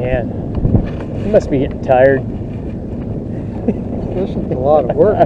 Man, you must be getting tired. This has been a lot of work.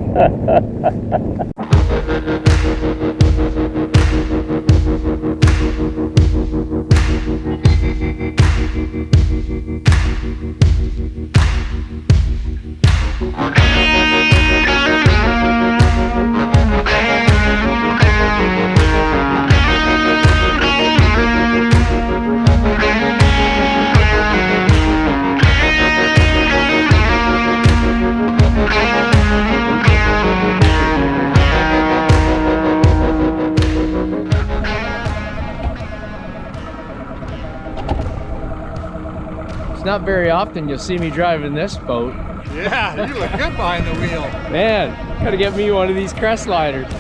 Not very often you'll see me driving this boat. Yeah, you look good behind the wheel. Man, gotta get me one of these crest liners.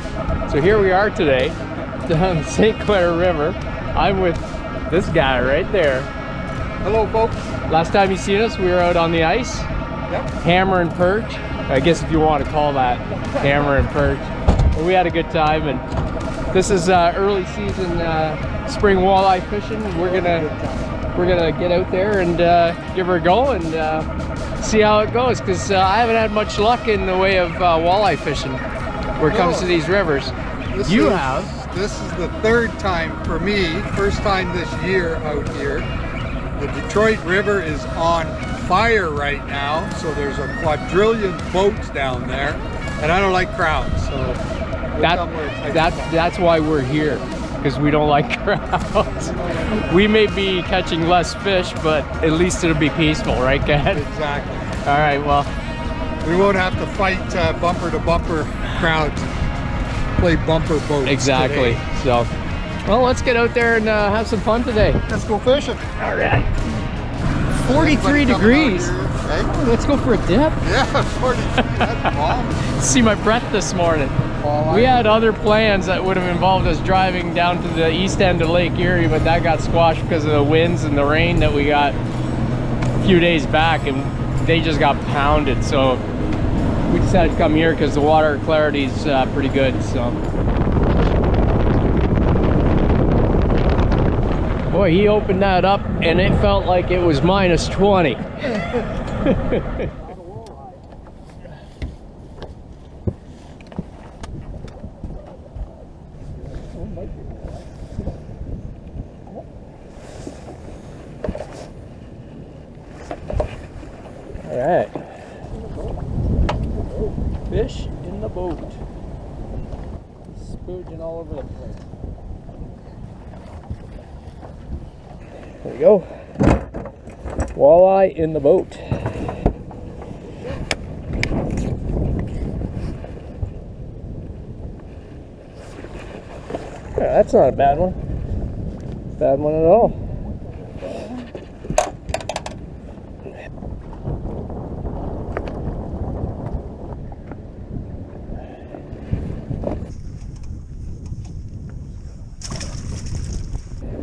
So here we are today down the St. Clair River. I'm with this guy right there. Hello, folks. Last time you seen us, we were out on the ice. Yep. Hammer and perch. I guess if you want to call that hammer and perch. But we had a good time, and this is early season spring walleye fishing. We're gonna get out there and give her a go and see how it goes, because I haven't had much luck in the way of walleye fishing where it comes to these rivers. This is the third time for me. First time this year out here. The Detroit River is on fire right now, so there's a quadrillion boats down there, and I don't like crowds, so that's why we're here. Because we don't like crowds. We may be catching less fish, but at least it'll be peaceful, right, Ken? Exactly. All right, well. We won't have to fight bumper to bumper crowds, play bumper boats. Exactly. Today. So, well, let's get out there and have some fun today. Let's go fishing. All right. 43 degrees. Here, right? Let's go for a dip. Yeah, 43. That's bomb. See my breath this morning. We had other plans that would have involved us driving down to the east end of Lake Erie, but that got squashed because of the winds and the rain that we got a few days back, and they just got pounded. So we decided to come here because the water clarity is pretty good. So, boy, he opened that up and it felt like it was minus 20. All right, fish in the boat, spooging all over the place. There we go, walleye in the boat. Yeah, that's not a bad one. Bad one at all.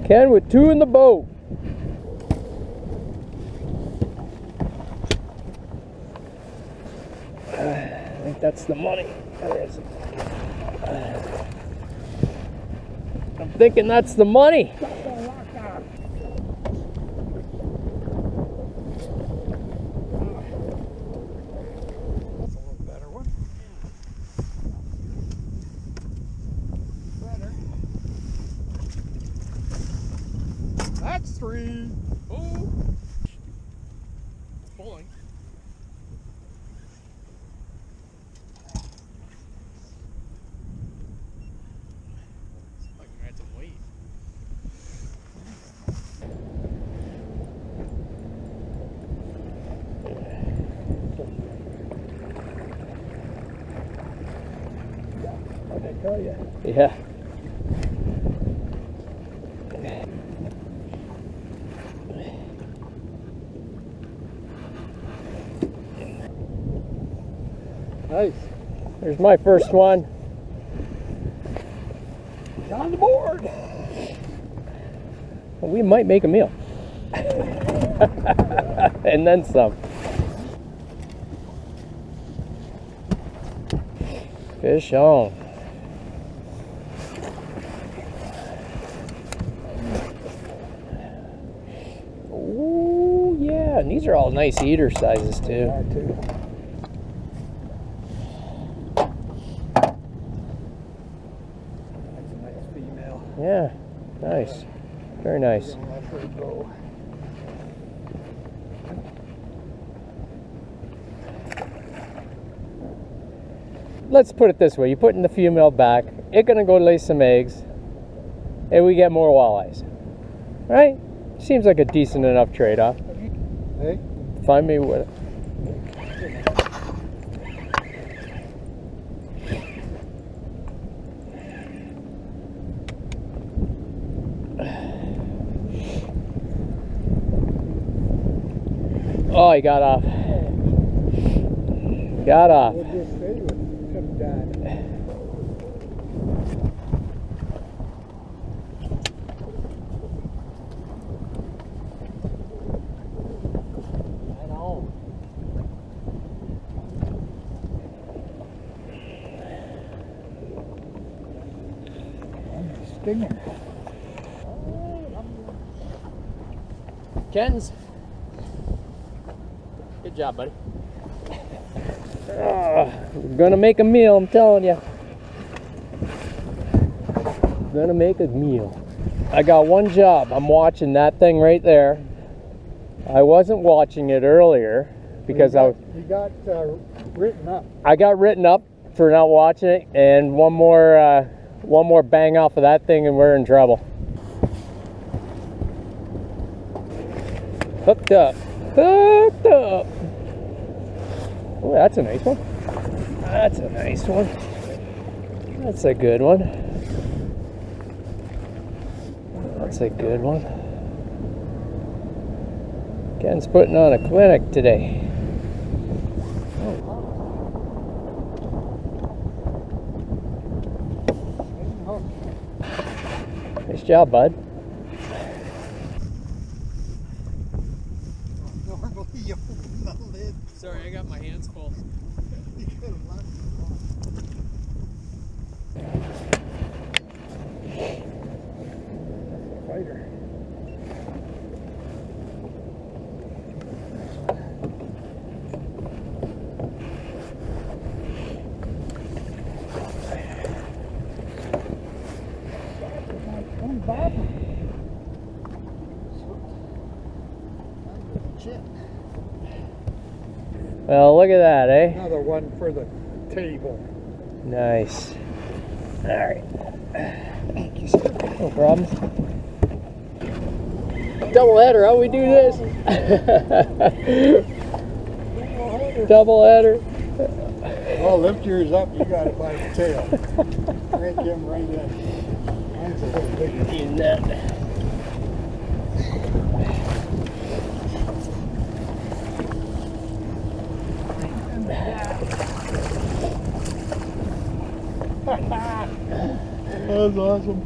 Ken with 2 in the boat. I think that's the money. Where is it? I'm thinking that's the money. That's 3. Oh, it's pulling. I can add some weight. What'd I tell you? Yeah. Nice. There's my first one. On the board. Well, we might make a meal. And then some. Fish on. Oh, yeah. and these are all nice eater sizes too. Yeah, too. That's a nice female. Yeah, nice. Very nice. Let her go. Let's put it this way. You're putting the female back. It's going to go lay some eggs. And we get more walleyes. Right? Seems like a decent enough trade-off. Hey? Find me what... Oh, he got off. Got off. We'll just stay with him, Dad. I know. I'm stinging. Ken's. Good job, buddy. We're gonna make a meal, I'm telling you. Gonna make a meal. I got one job. I'm watching that thing right there. I wasn't watching it earlier because You got written up. I got written up for not watching it, and one more bang off of that thing and we're in trouble. Hooked up. Hooked up. Oh, that's a nice one. That's a nice one. That's a good one. That's a good one. Ken's putting on a clinic today. Nice job, bud. Normally you open the lid. Sorry, I got my hands full. You could have left it on. Fighter. Well, look at that, eh? Another one for the table. Nice. All right. No problem. Double header, how we do this? Double header. Well, lift yours up, you got it by the tail. Crank him right in. Mine's a little bigger. Using that. That was awesome.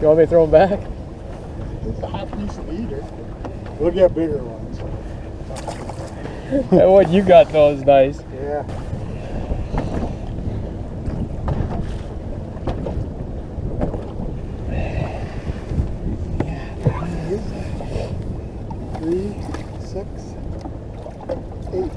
You want me to throw them back? It's a hot piece of eater. We'll get bigger ones. And what you got though is nice. Yeah. Three, 6, 8.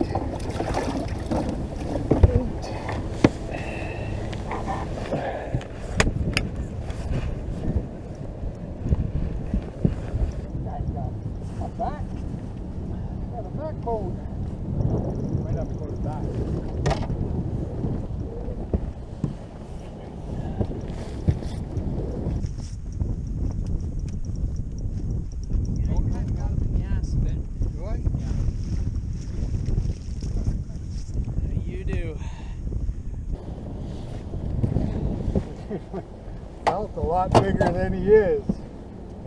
Felt a lot bigger than he is.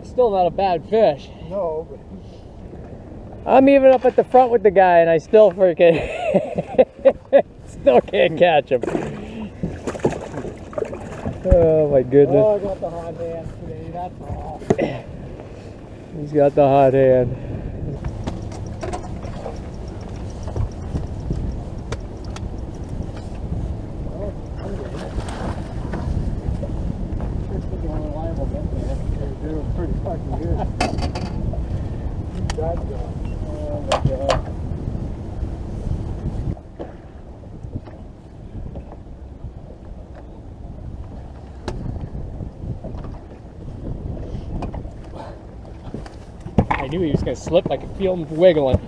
Still not a bad fish. No, but I'm even up at the front with the guy and I still freaking still can't catch him. Oh my goodness. oh, I got the hot hand today, that's all. He's got the hot hand. This is the only reliable bet there. They're doing pretty fucking good. That dog. Oh my God. I knew he was going to slip. I could feel him wiggling.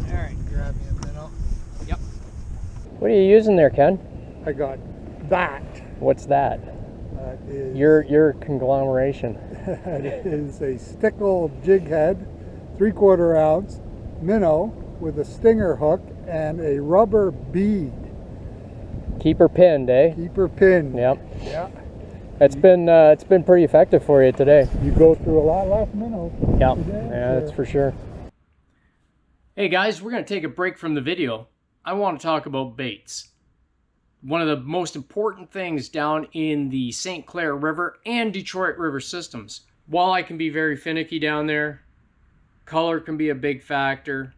All right, grab me a minnow. Yep. What are you using there, Ken? I got that. What's that? That is Your conglomeration. that is a stickle jig head, 3/4 ounce minnow with a stinger hook and a rubber bead. Keep her pinned, eh? Keep her pinned. Yep. Yeah. It's been pretty effective for you today. You go through a lot less minnows. Yep. today, Yeah, that's for sure. Hey guys, we're going to take a break from the video. I want to talk about baits. One of the most important things down in the St. Clair River and Detroit River systems. Walleye can be very finicky down there. Color can be a big factor.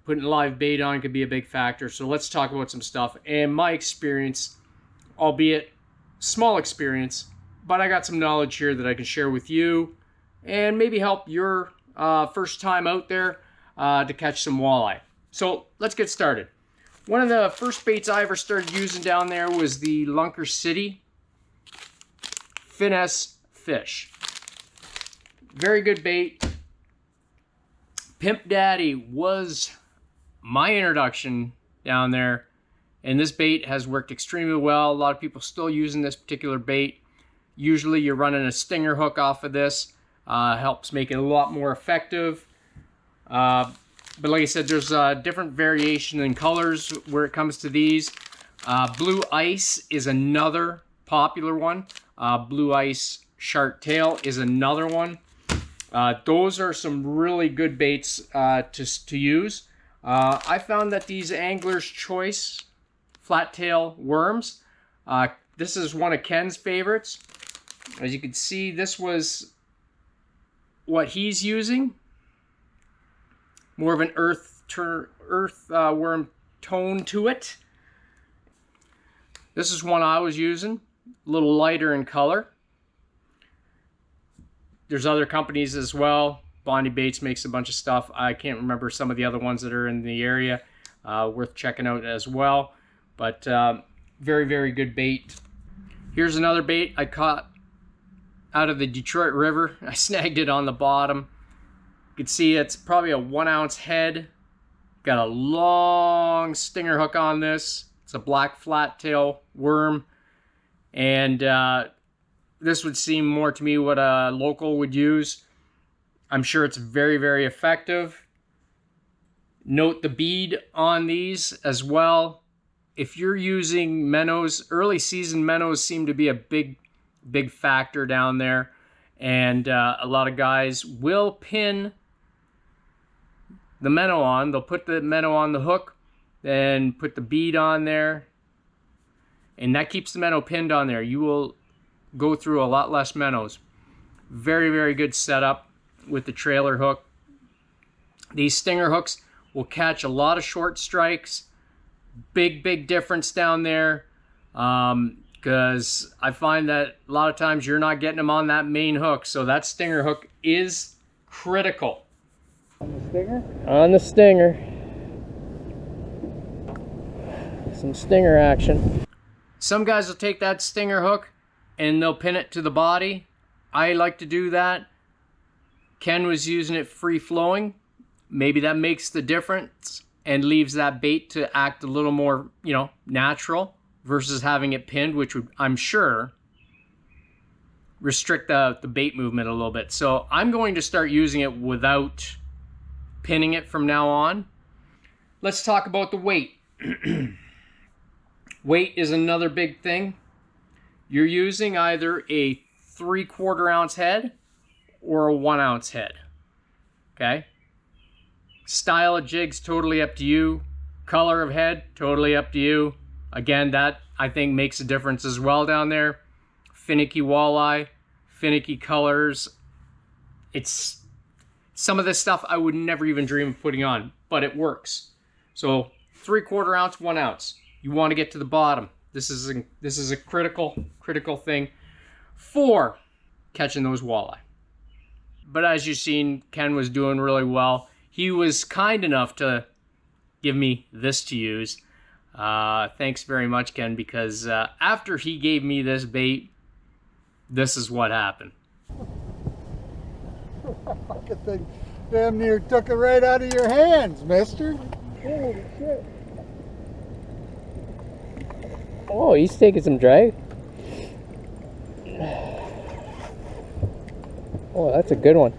Putting live bait on could be a big factor. So let's talk about some stuff. And my experience, albeit small experience, but I got some knowledge here that I can share with you and maybe help your first time out there to catch some walleye. So let's get started. One of the first baits I ever started using down there was the Lunker City Finesse Fish. Very good bait. Pimp Daddy was my introduction down there, and this bait has worked extremely well. A lot of people still using this particular bait. Usually you're running a stinger hook off of this. Helps make it a lot more effective. But like I said, there's different variation in colors where it comes to these. Blue Ice is another popular one. Blue Ice Shark Tail is another one. Those are some really good baits to use. I found that these Angler's Choice flat tail worms, this is one of Ken's favorites. As you can see, this was what he's using. More of an earthworm tone to it. This is one I was using, a little lighter in color. There's other companies as well. Bondi Baits makes a bunch of stuff. I can't remember some of the other ones that are in the area. Worth checking out as well. But very, very good bait. Here's another bait I caught out of the Detroit River. I snagged it on the bottom. You can see it's probably a 1 ounce head. Got a long stinger hook on this. It's a black flat tail worm. And this would seem more to me what a local would use. I'm sure it's very, very effective. Note the bead on these as well. If you're using minnows, early season minnows seem to be a big factor down there. And a lot of guys will pin the minnow on. They'll put the minnow on the hook, then put the bead on there. And that keeps the minnow pinned on there. You will go through a lot less minnows. Very, very good setup with the trailer hook. These stinger hooks will catch a lot of short strikes. Big difference down there. Because I find that a lot of times you're not getting them on that main hook. So that stinger hook is critical. On the stinger? On the stinger. Some stinger action. Some guys will take that stinger hook and they'll pin it to the body. I like to do that. Ken was using it free flowing. Maybe that makes the difference and leaves that bait to act a little more, natural versus having it pinned, which would, I'm sure, restrict the bait movement a little bit. So I'm going to start using it without pinning it from now on. Let's talk about the weight. Weight is another big thing. You're using either a 3/4 ounce head or a 1 ounce head. Okay? Style of jigs, totally up to you. Color of head, totally up to you. Again, that I think makes a difference as well down there. Finicky walleye, finicky colors. It's some of this stuff I would never even dream of putting on, but it works. So 3/4 ounce, 1 ounce. You want to get to the bottom. This is a critical thing for catching those walleye. But as you've seen, Ken was doing really well. He was kind enough to give me this to use. Thanks very much, Ken, because after he gave me this bait, this is what happened. Fucking thing damn near took it right out of your hands, mister. Holy shit. Oh, he's taking some drag. Oh, that's a good one.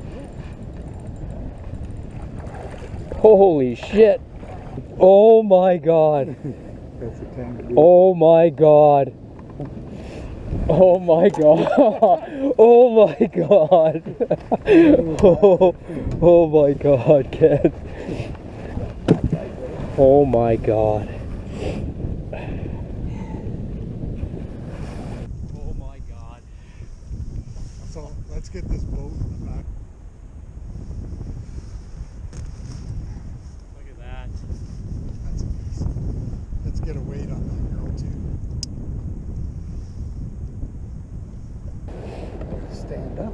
Holy shit. Oh my god. That's a tangle. Oh my god. Oh my god. Oh my god. Oh my god, Ken. Oh my god. Oh my god. So let's get this boat in the back. Look at that. That's amazing. Let's get a weight on that girl too. Stand up.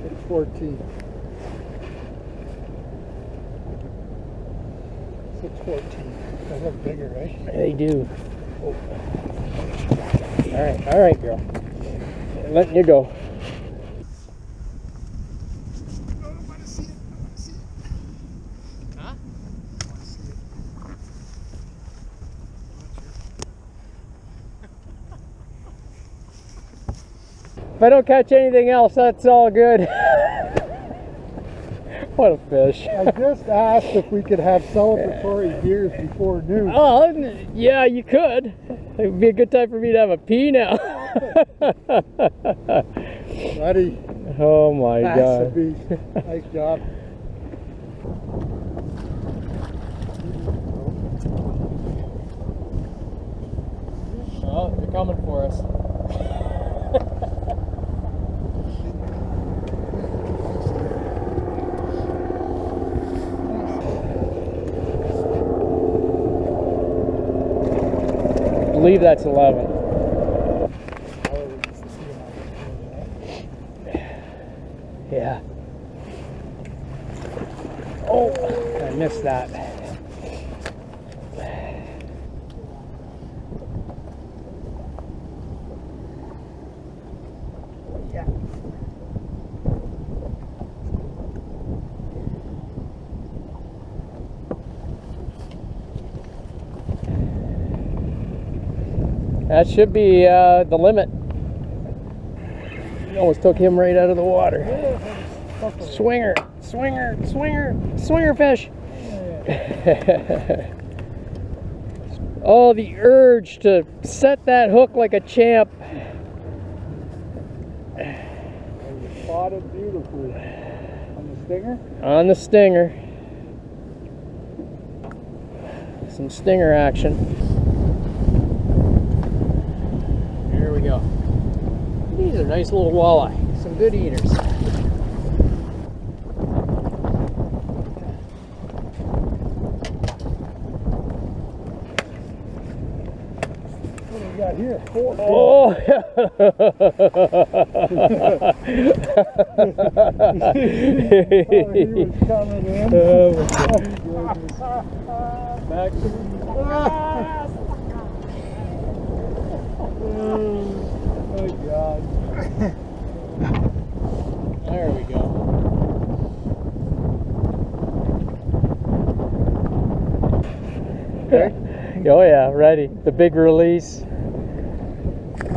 It's 14. 614. They look bigger, right? They do. Oh. All right, girl. I'm letting you go. I want to see it. I want to see it. Huh? I want to see it. If I don't catch anything else, that's all good. What a fish. I just asked if we could have celebratory beers before noon. Oh, yeah, you could. It would be a good time for me to have a pee now. Buddy. Oh my That's a god. beast. Nice job. Oh, they're coming for us. I believe that's 11. Yeah. Oh, I missed that. Yeah. That should be the limit. Almost took him right out of the water. Swinger, swinger, swinger, swinger fish. Oh, the urge to set that hook like a champ. Spotted beautifully. On the stinger? On the stinger. Some stinger action. Here we go. These are nice little walleye. Some good eaters. What do we got here? 4. Oh! He was coming in. Oh my goodness. Back to the... Oh God. There we go. Okay. Oh yeah, ready. The big release.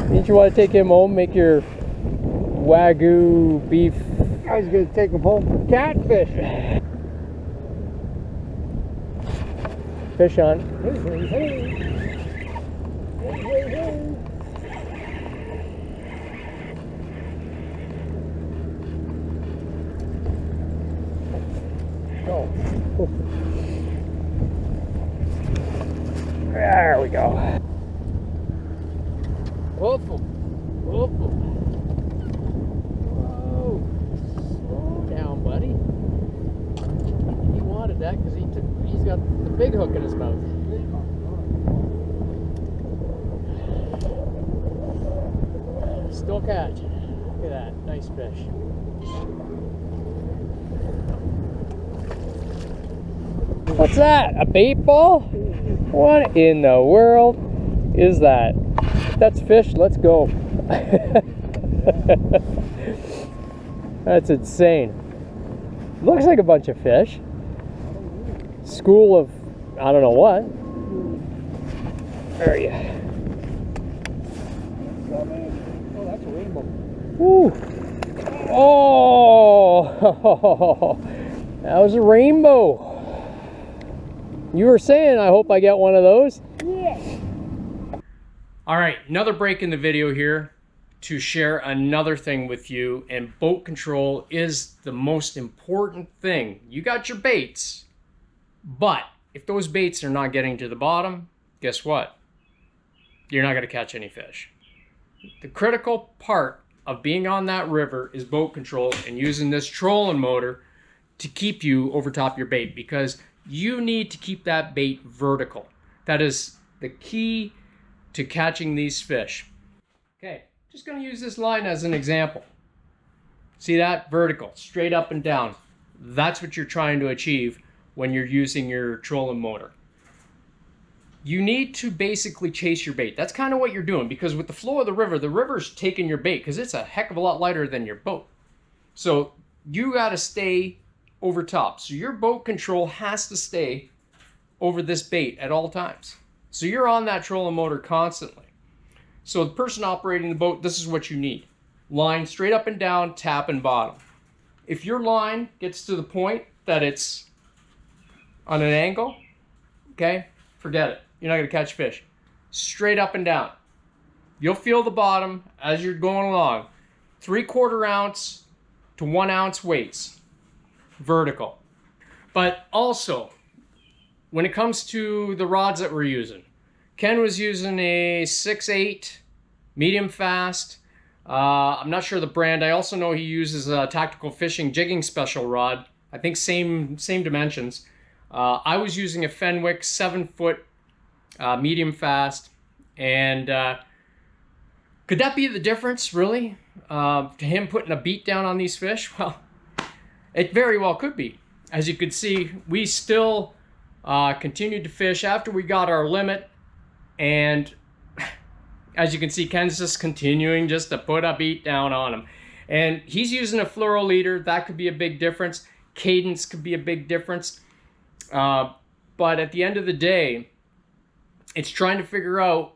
Didn't you want to take him home, make your Wagyu beef? I was going to take him home for catfish. Fish on. Hey, hey, hey. Hey, hey, hey. Oh. There we go. Whoop. Whoop. that. Nice fish. What's that? A bait ball? What in the world is that? If that's fish, let's go. That's insane. Looks like a bunch of fish. School of, I don't know what. Where are you? Oh, that's a rainbow. Woo. Oh, that was a rainbow. You were saying, I hope I get one of those. Yes. All right, another break in the video here to share another thing with you, and boat control is the most important thing. You got your baits, but if those baits are not getting to the bottom, guess what? You're not gonna catch any fish. The critical part of being on that river is boat control and using this trolling motor to keep you over top your bait, because you need to keep that bait vertical. That is the key to catching these fish. Okay, just gonna use this line as an example. See that? Vertical, straight up and down. That's what you're trying to achieve when you're using your trolling motor. You need to basically chase your bait. That's kind of what you're doing, because with the flow of the river's taking your bait because it's a heck of a lot lighter than your boat. So you gotta stay over top. So your boat control has to stay over this bait at all times. So you're on that trolling motor constantly. So the person operating the boat, this is what you need. Line straight up and down, tap and bottom. If your line gets to the point that it's on an angle, okay, forget it. You're not gonna catch fish. Straight up and down. You'll feel the bottom as you're going along. 3/4 ounce to 1 ounce weights. Vertical. But also, when it comes to the rods that we're using, Ken was using a 6/8 medium fast. I'm not sure the brand. I also know he uses a tactical fishing jigging special rod. I think same dimensions. I was using a Fenwick 7-foot medium fast, and could that be the difference, really, to him putting a beat down on these fish? Well, it very well could be. As you could see, we still continued to fish after we got our limit, and as you can see, Ken's just continuing just to put a beat down on him. And he's using a fluoro leader. That could be a big difference. Cadence could be a big difference. But at the end of the day, it's trying to figure out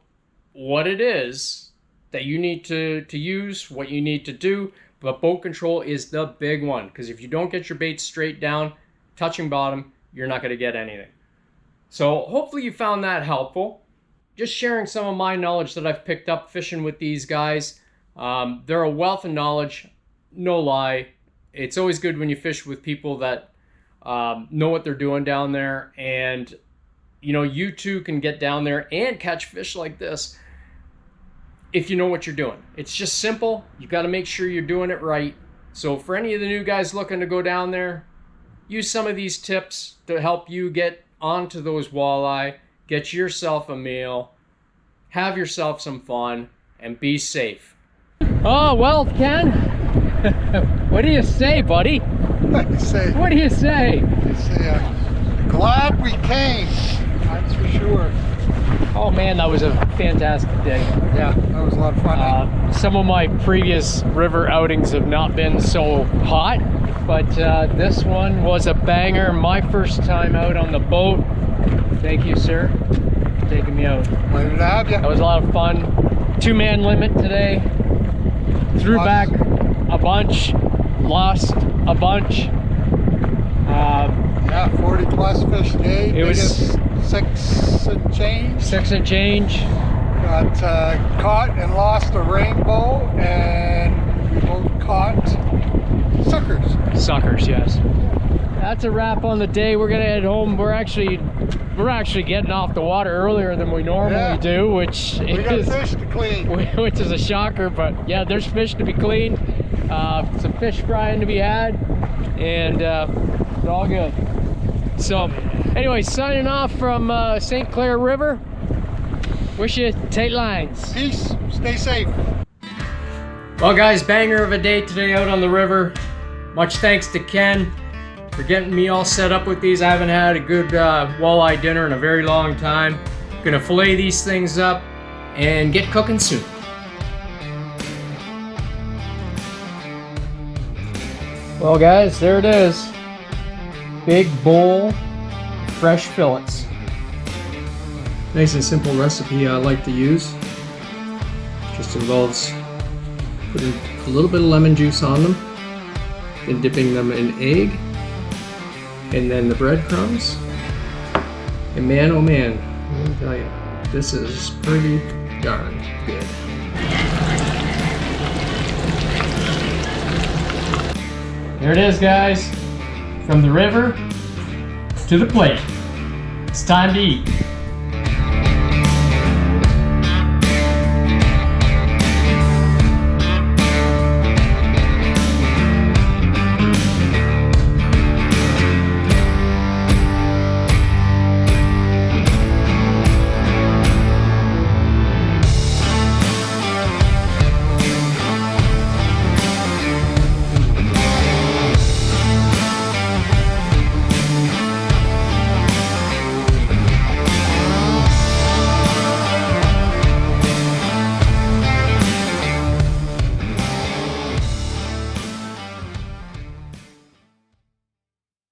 what it is that you need to use, what you need to do. But boat control is the big one, because if you don't get your bait straight down, touching bottom, you're not going to get anything. So hopefully you found that helpful. Just sharing some of my knowledge that I've picked up fishing with these guys. They're a wealth of knowledge, no lie. It's always good when you fish with people that know what they're doing down there, and you know, you too can get down there and catch fish like this if you know what you're doing. It's just simple. You got to make sure you're doing it right. So for any of the new guys looking to go down there, use some of these tips to help you get onto those walleye, get yourself a meal, have yourself some fun, and be safe. Oh, well, Ken, what do you say, buddy? What do you say? I say, glad we came. That's for sure. Oh man, that was a fantastic day. Yeah, that was a lot of fun. Some of my previous river outings have not been so hot, but this one was a banger. My first time out on the boat. Thank you, sir, for taking me out. Glad to have you. That was a lot of fun. 2-man limit today. Threw back a bunch, lost a bunch. Yeah, 40 plus fish a day. It was 6 and change. 6 and change. Got caught and lost a rainbow, and we both caught suckers. Suckers, yes. That's a wrap on the day. We're gonna head home. We're actually getting off the water earlier than we normally do, which we got fish to clean. Which is a shocker, but yeah, there's fish to be cleaned. Some fish frying to be had, and it's all good. So anyway, signing off from St. Clair River. Wish you tight lines. Peace. Stay safe. Well guys, banger of a day today out on the river. Much thanks to Ken for getting me all set up with these. I haven't had a good walleye dinner in a very long time. Gonna fillet these things up and get cooking soon. Well guys, there it is. Big bowl, fresh fillets. Nice and simple recipe I like to use. Just involves putting a little bit of lemon juice on them, then dipping them in egg, and then the breadcrumbs. And man, oh man, let me tell you, this is pretty darn good. There it is, guys. From the river to the plate. It's time to eat.